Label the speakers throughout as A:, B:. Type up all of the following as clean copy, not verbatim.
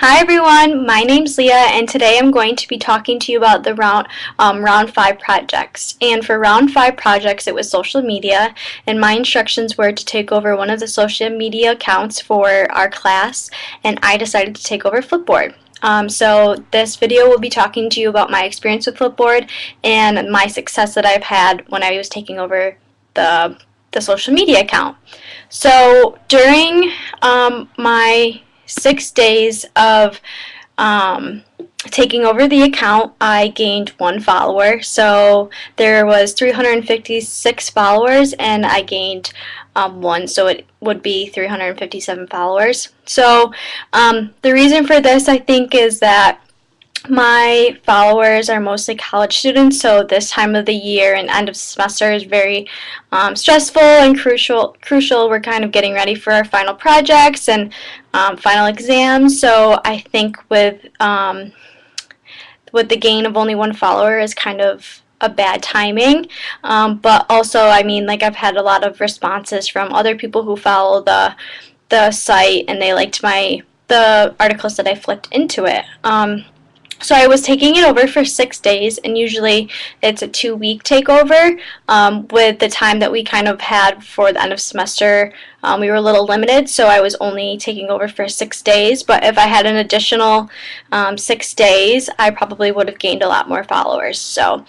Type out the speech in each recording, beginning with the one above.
A: Hi everyone, my name's Leah and today I'm going to be talking to you about the round 5 projects. And for round 5 projects it was social media, and my instructions were to take over one of the social media accounts for our class, and I decided to take over Flipboard. So this video will be talking to you about my experience with Flipboard and my success that I've had when I was taking over the social media account. So during my 6 days of taking over the account, I gained 1 follower. So there was 356 followers and I gained 1, so it would be 357 followers. So the reason for this, I think, is that my followers are mostly college students, so this time of the year and end of semester is very stressful and crucial. We're kind of getting ready for our final projects and final exams, so I think with the gain of only 1 follower is kind of a bad timing, but also, I mean, like, I've had a lot of responses from other people who follow the site and they liked the articles that I flipped into it. So I was taking it over for 6 days, and usually it's a 2-week takeover. With the time that we kind of had for the end of semester, we were a little limited, so I was only taking over for 6 days. But if I had an additional 6 days, I probably would have gained a lot more followers. So,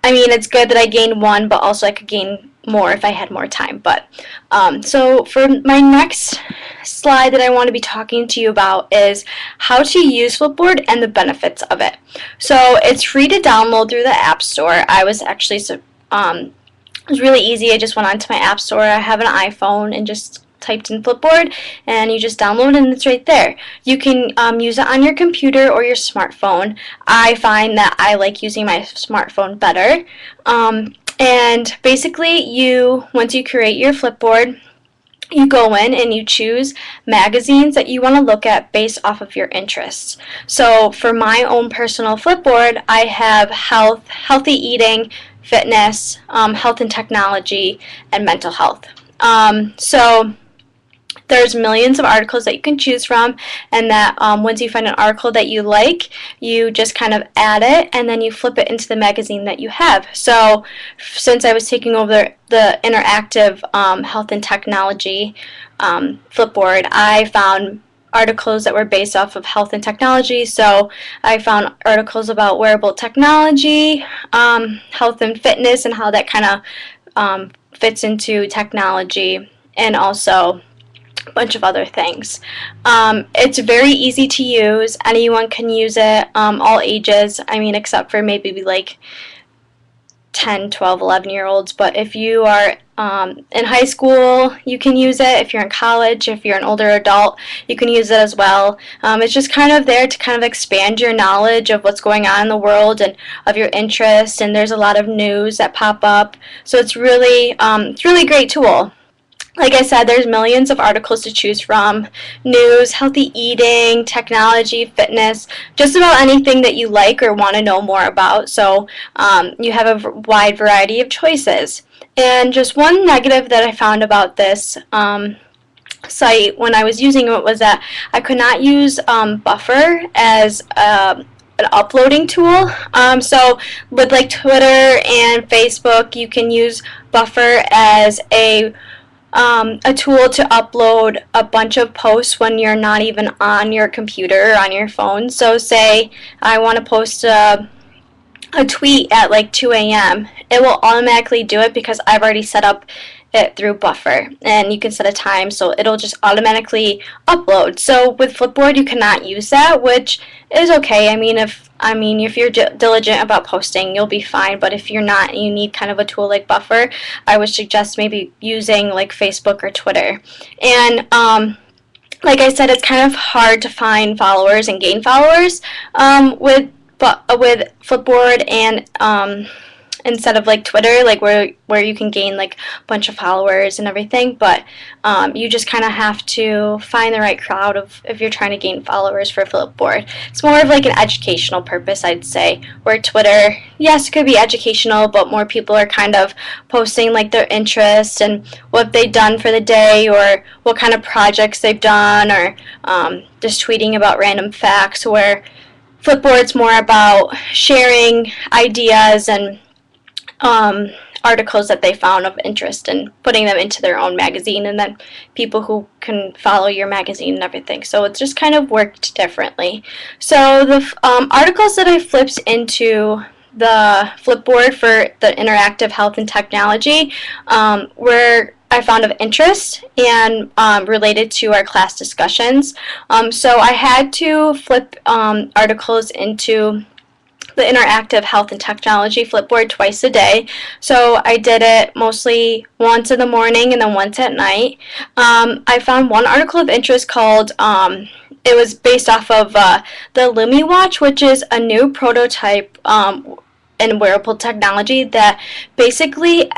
A: I mean, it's good that I gained 1, but also I could gain more if I had more time. But so for my next slide that I want to be talking to you about is how to use Flipboard and the benefits of it. So it's free to download through the App Store. I was actually it was really easy. I just went onto my App Store. I have an iPhone and just typed in Flipboard, and you just download it and it's right there. You can use it on your computer or your smartphone. I find that I like using my smartphone better. And basically, once you create your Flipboard, you go in and you choose magazines that you want to look at based off of your interests. So for my own personal Flipboard, I have health, healthy eating, fitness, health and technology, and mental health. So there's millions of articles that you can choose from, and that once you find an article that you like, you just kind of add it and then you flip it into the magazine that you have. So since I was taking over the interactive health and technology Flipboard, I found articles that were based off of health and technology. So I found articles about wearable technology, health and fitness, and how that kind of fits into technology, and also bunch of other things. It's very easy to use. Anyone can use it, all ages. I mean, except for maybe like 10, 12, 11-year-olds. But if you are in high school, you can use it. If you're in college, if you're an older adult, you can use it as well. It's just kind of there to kind of expand your knowledge of what's going on in the world and of your interests. And there's a lot of news that pop up. So it's really a great tool. Like I said, there's millions of articles to choose from: news, healthy eating, technology, fitness, just about anything that you like or want to know more about. So you have a wide variety of choices. And just one negative that I found about this site when I was using it was that I could not use Buffer as an uploading tool. So with like Twitter and Facebook, you can use Buffer as a tool to upload a bunch of posts when you're not even on your computer or on your phone. So say I want to post a tweet at like 2 a.m. It will automatically do it because I've already set up it through Buffer, and you can set a time so it'll just automatically upload. So with Flipboard you cannot use that, which is okay. I mean, if you're diligent about posting, you'll be fine. But if you're not and you need kind of a tool like Buffer, I would suggest maybe using like Facebook or Twitter. And like I said, it's kind of hard to find followers and gain followers with Flipboard and instead of like Twitter, like where you can gain like a bunch of followers and everything. But you just kind of have to find the right crowd of if you're trying to gain followers for Flipboard. It's more of like an educational purpose, I'd say, where Twitter, yes, it could be educational, but more people are kind of posting like their interests and what they've done for the day or what kind of projects they've done, or just tweeting about random facts, where Flipboard's more about sharing ideas and articles that they found of interest and putting them into their own magazine, and then people who can follow your magazine and everything. So it's just kind of worked differently. So the articles that I flipped into the Flipboard for the interactive health and technology were I found of interest and related to our class discussions. So I had to flip articles into the interactive health and technology Flipboard twice a day. So I did it mostly once in the morning and then once at night. I found one article of interest called, it was based off of the Lumi Watch, which is a new prototype and wearable technology that basically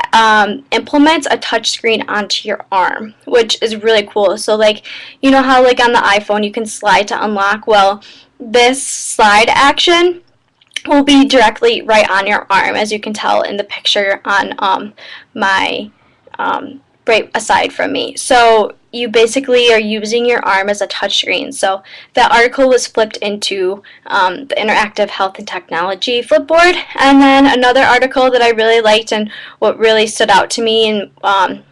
A: implements a touchscreen onto your arm, which is really cool. So like, you know how like on the iPhone you can slide to unlock? Well, this slide action will be directly right on your arm, as you can tell in the picture on my right aside from me. So you basically are using your arm as a touchscreen. So that article was flipped into the interactive health and technology Flipboard. And then another article that I really liked and what really stood out to me and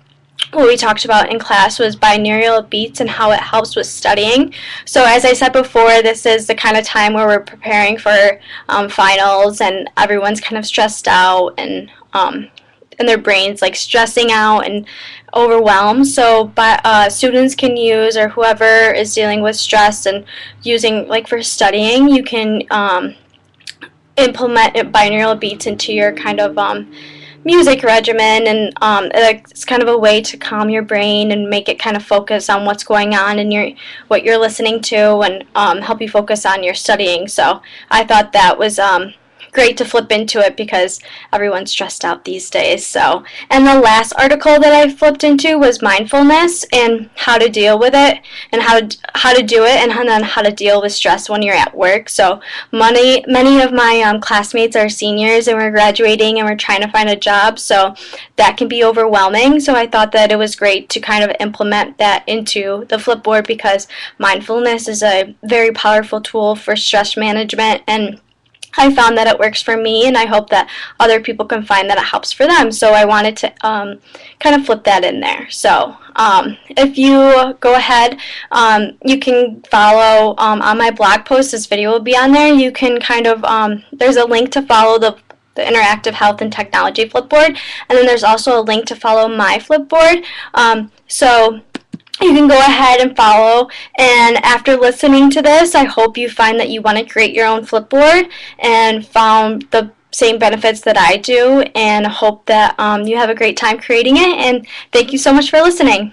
A: what we talked about in class was binaural beats and how it helps with studying. So as I said before, this is the kind of time where we're preparing for finals and everyone's kind of stressed out and their brains like stressing out and overwhelmed. So students can use, or whoever is dealing with stress and using like for studying, you can implement binaural beats into your kind of music regimen, and it's kind of a way to calm your brain and make it kind of focus on what's going on in what you're listening to, and help you focus on your studying. So I thought that was great to flip into it because everyone's stressed out these days. So, and the last article that I flipped into was mindfulness and how to deal with it, and how to do it, and then how to deal with stress when you're at work. So many of my classmates are seniors and we're graduating and we're trying to find a job, so that can be overwhelming. So I thought that it was great to kind of implement that into the Flipboard because mindfulness is a very powerful tool for stress management, and I found that it works for me, and I hope that other people can find that it helps for them. So I wanted to kind of flip that in there. So if you go ahead, you can follow on my blog post. This video will be on there. You can kind of, there's a link to follow the interactive health and technology Flipboard, and then there's also a link to follow my Flipboard. So you can go ahead and follow, and after listening to this, I hope you find that you want to create your own Flipboard and found the same benefits that I do, and hope that you have a great time creating it, and thank you so much for listening.